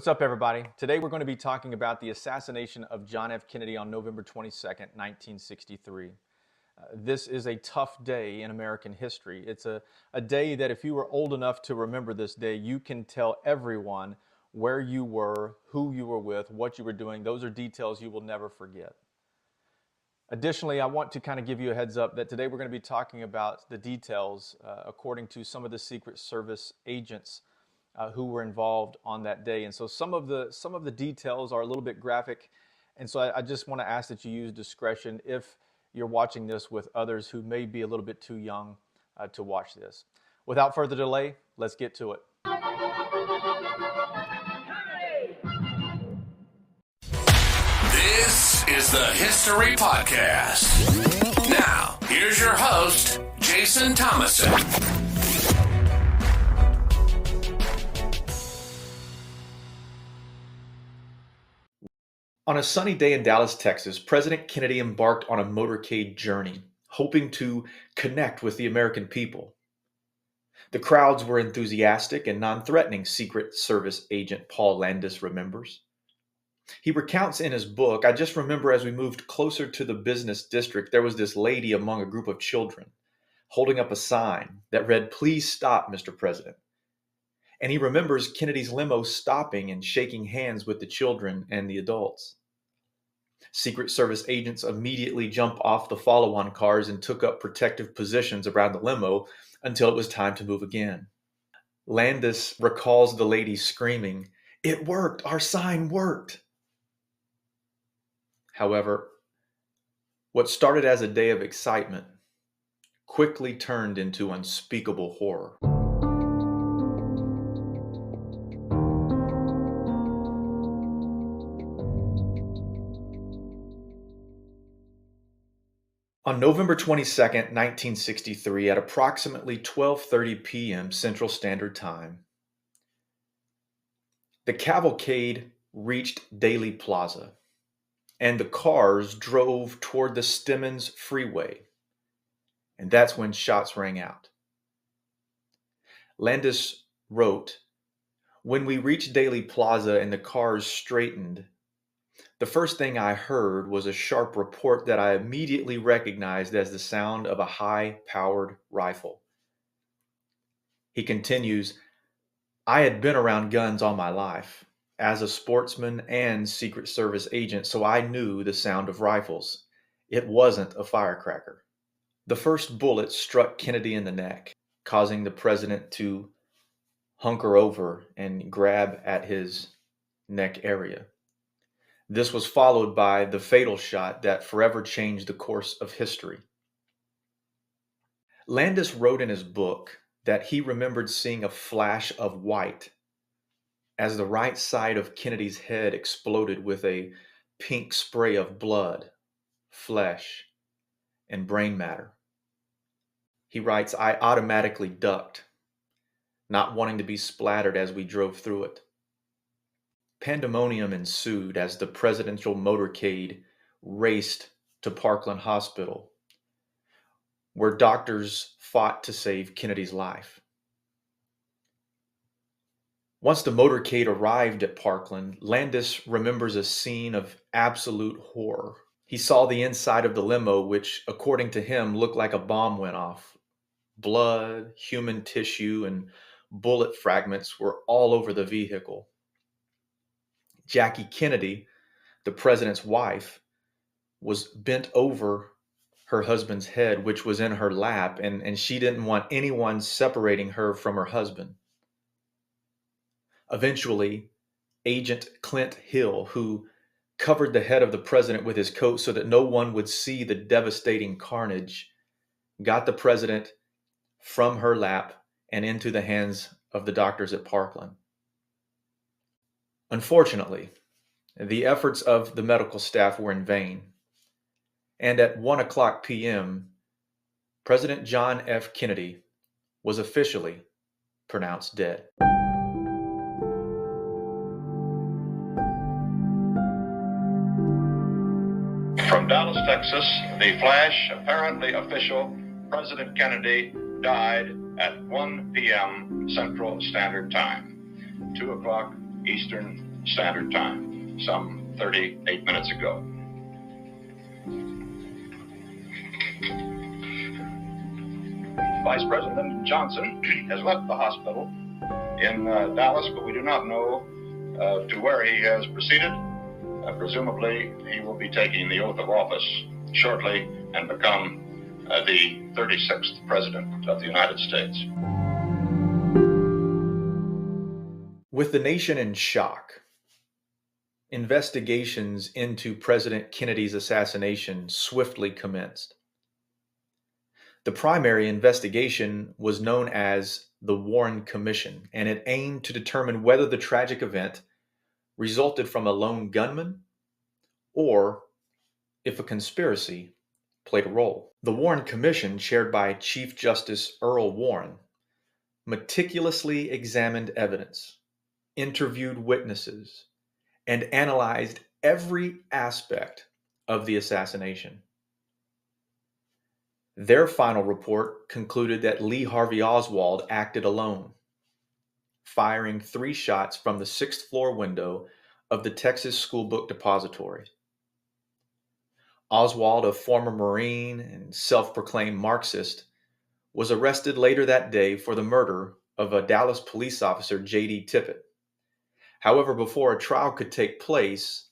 What's up, everybody? Today we're going to be talking about the assassination of John F. Kennedy on November 22nd, 1963. This is a tough day in American history. It's a day that if you were old enough to remember this day, you can tell everyone where you were, who you were with, what you were doing. Those are details you will never forget. Additionally, I want to kind of give you a heads up that today we're going to be talking about the details according to some of the Secret Service agents who were involved on that day. And so some of the details are a little bit graphic. And so I just want to ask that you use discretion if you're watching this with others who may be a little bit too young to watch this. Without further delay, let's get to it. This is the History Podcast. Now, here's your host, Jason Thomason. On a sunny day in Dallas, Texas, President Kennedy embarked on a motorcade journey, hoping to connect with the American people. The crowds were enthusiastic and non-threatening, Secret Service agent Paul Landis remembers. He recounts in his book, "I just remember as we moved closer to the business district, there was this lady among a group of children, holding up a sign that read, 'Please stop, Mr. President.' And he remembers Kennedy's limo stopping and shaking hands with the children and the adults. Secret Service agents immediately jumped off the follow-on cars and took up protective positions around the limo until it was time to move again. Landis recalls the lady screaming, 'It worked! Our sign worked!' However, what started as a day of excitement quickly turned into unspeakable horror. On November 22nd, 1963, at approximately 12:30 p.m. Central Standard Time, the cavalcade reached Dealey Plaza, and the cars drove toward the Stemmons Freeway, and that's when shots rang out. Landis wrote, "When we reached Dealey Plaza and the cars straightened, the first thing I heard was a sharp report that I immediately recognized as the sound of a high-powered rifle." He continues, "I had been around guns all my life, as a sportsman and Secret Service agent, so I knew the sound of rifles. It wasn't a firecracker." The first bullet struck Kennedy in the neck, causing the president to hunker over and grab at his neck area. This was followed by the fatal shot that forever changed the course of history. Landis wrote in his book that he remembered seeing a flash of white as the right side of Kennedy's head exploded with a pink spray of blood, flesh, and brain matter. He writes, "I automatically ducked, not wanting to be splattered as we drove through it." Pandemonium ensued as the presidential motorcade raced to Parkland Hospital, where doctors fought to save Kennedy's life. Once the motorcade arrived at Parkland, Landis remembers a scene of absolute horror. He saw the inside of the limo, which, according to him, looked like a bomb went off. Blood, human tissue, and bullet fragments were all over the vehicle. Jackie Kennedy, the president's wife, was bent over her husband's head, which was in her lap, and she didn't want anyone separating her from her husband. Eventually, Agent Clint Hill, who covered the head of the president with his coat so that no one would see the devastating carnage, got the president from her lap and into the hands of the doctors at Parkland. Unfortunately, the efforts of the medical staff were in vain, and at 1:00 p.m., President John F. Kennedy was officially pronounced dead. From Dallas, Texas, the flash, apparently official, President Kennedy died at 1 p.m. Central Standard Time, 2 o'clock Eastern Standard Time, some 38 minutes ago. Vice President Johnson has left the hospital in Dallas, but we do not know to where he has proceeded. Presumably, he will be taking the oath of office shortly and become the 36th President of the United States. With the nation in shock, investigations into President Kennedy's assassination swiftly commenced. The primary investigation was known as the Warren Commission, and it aimed to determine whether the tragic event resulted from a lone gunman or if a conspiracy played a role. The Warren Commission, chaired by Chief Justice Earl Warren, meticulously examined evidence, interviewed witnesses, and analyzed every aspect of the assassination. Their final report concluded that Lee Harvey Oswald acted alone, firing 3 shots from the 6th floor window of the Texas School Book Depository. Oswald, a former Marine and self-proclaimed Marxist, was arrested later that day for the murder of a Dallas police officer, J.D. Tippit. However, before a trial could take place,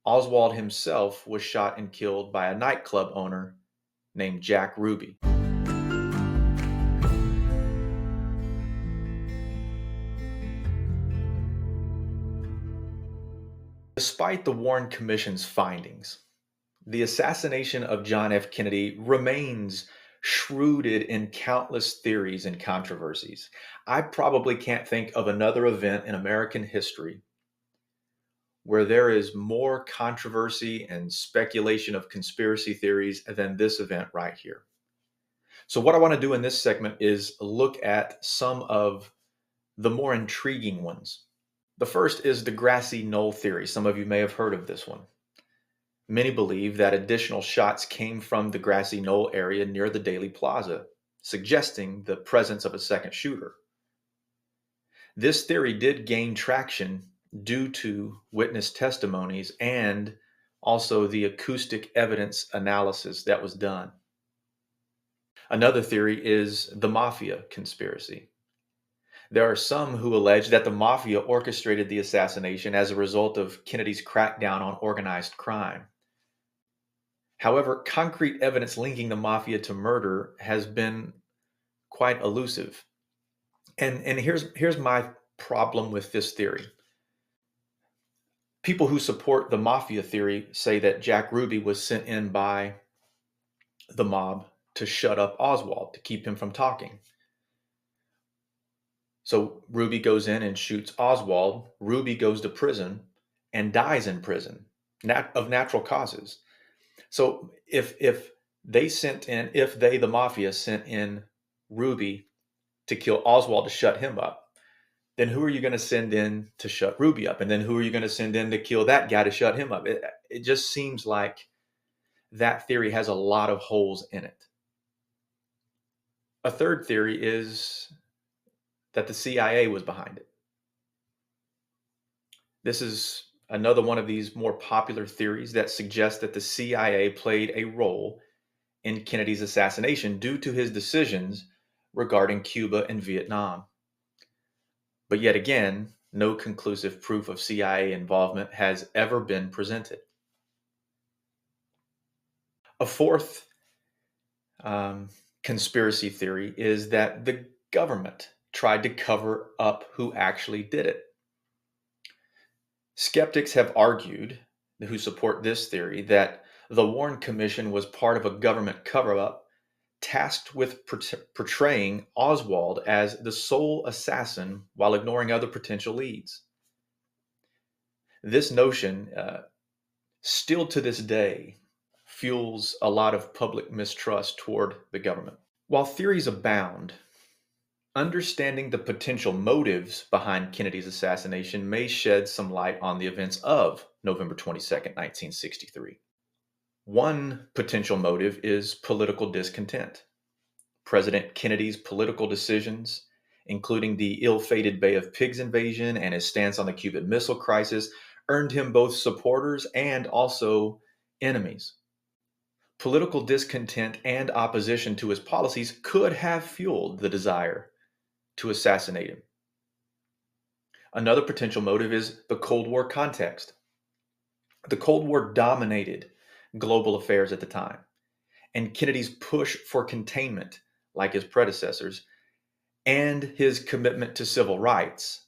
Oswald himself was shot and killed by a nightclub owner named Jack Ruby. Despite the Warren Commission's findings, the assassination of John F. Kennedy remains shrouded in countless theories and controversies. I probably can't think of another event in American history where there is more controversy and speculation of conspiracy theories than this event right here. So what I want to do in this segment is look at some of the more intriguing ones. The first is the grassy knoll theory. Some of you may have heard of this one. Many believe that additional shots came from the grassy knoll area near the Dealey Plaza, suggesting the presence of a second shooter. This theory did gain traction due to witness testimonies and also the acoustic evidence analysis that was done. Another theory is the mafia conspiracy. There are some who allege that the mafia orchestrated the assassination as a result of Kennedy's crackdown on organized crime. However, concrete evidence linking the mafia to murder has been quite elusive. And here's my problem with this theory. People who support the mafia theory say that Jack Ruby was sent in by the mob to shut up Oswald, to keep him from talking. So Ruby goes in and shoots Oswald. Ruby goes to prison and dies in prison of natural causes. So if they, the mafia, sent in Ruby to kill Oswald to shut him up, then who are you going to send in to shut Ruby up? And then who are you going to send in to kill that guy to shut him up? It just seems like that theory has a lot of holes in it. A third theory is that the CIA was behind it. This is another one of these more popular theories that suggests that the CIA played a role in Kennedy's assassination due to his decisions regarding Cuba and Vietnam. But yet again, no conclusive proof of CIA involvement has ever been presented. A fourth conspiracy theory is that the government tried to cover up who actually did it. Skeptics have argued, who support this theory, that the Warren Commission was part of a government cover-up tasked with portraying Oswald as the sole assassin while ignoring other potential leads. This notion, still to this day, fuels a lot of public mistrust toward the government. While theories abound, understanding the potential motives behind Kennedy's assassination may shed some light on the events of November 22nd, 1963. One potential motive is political discontent. President Kennedy's political decisions including the ill-fated Bay of Pigs invasion and his stance on the Cuban Missile Crisis, earned him both supporters and also enemies. Political discontent and opposition to his policies could have fueled the desire to assassinate him. Another potential motive is the Cold War context. The Cold War dominated global affairs at the time, and Kennedy's push for containment, like his predecessors, and his commitment to civil rights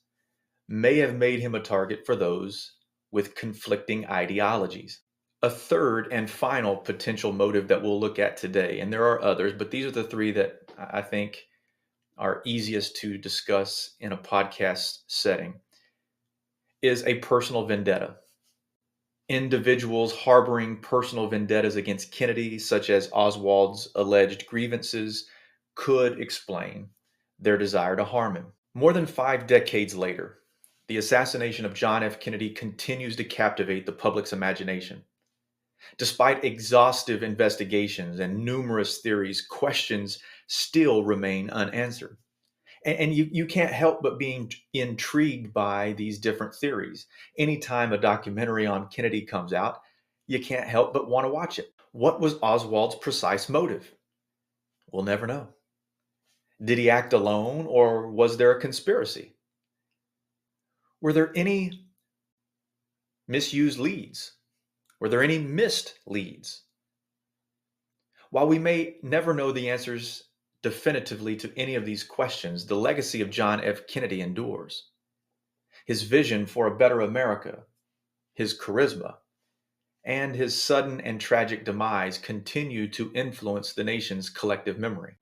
may have made him a target for those with conflicting ideologies. A third and final potential motive that we'll look at today, and there are others, but these are the three that I think are easiest to discuss in a podcast setting, is a personal vendetta. Individuals harboring personal vendettas against Kennedy, such as Oswald's alleged grievances, could explain their desire to harm him. More than 5 decades later, the assassination of John F. Kennedy continues to captivate the public's imagination. Despite exhaustive investigations and numerous theories, questions still remain unanswered. And you can't help but being intrigued by these different theories. Anytime a documentary on Kennedy comes out, you can't help but want to watch it. What was Oswald's precise motive? We'll never know. Did he act alone, or was there a conspiracy? Were there any misused leads? Were there any missed leads? While we may never know the answers definitively to any of these questions, the legacy of John F. Kennedy endures. His vision for a better America, his charisma, and his sudden and tragic demise continue to influence the nation's collective memory.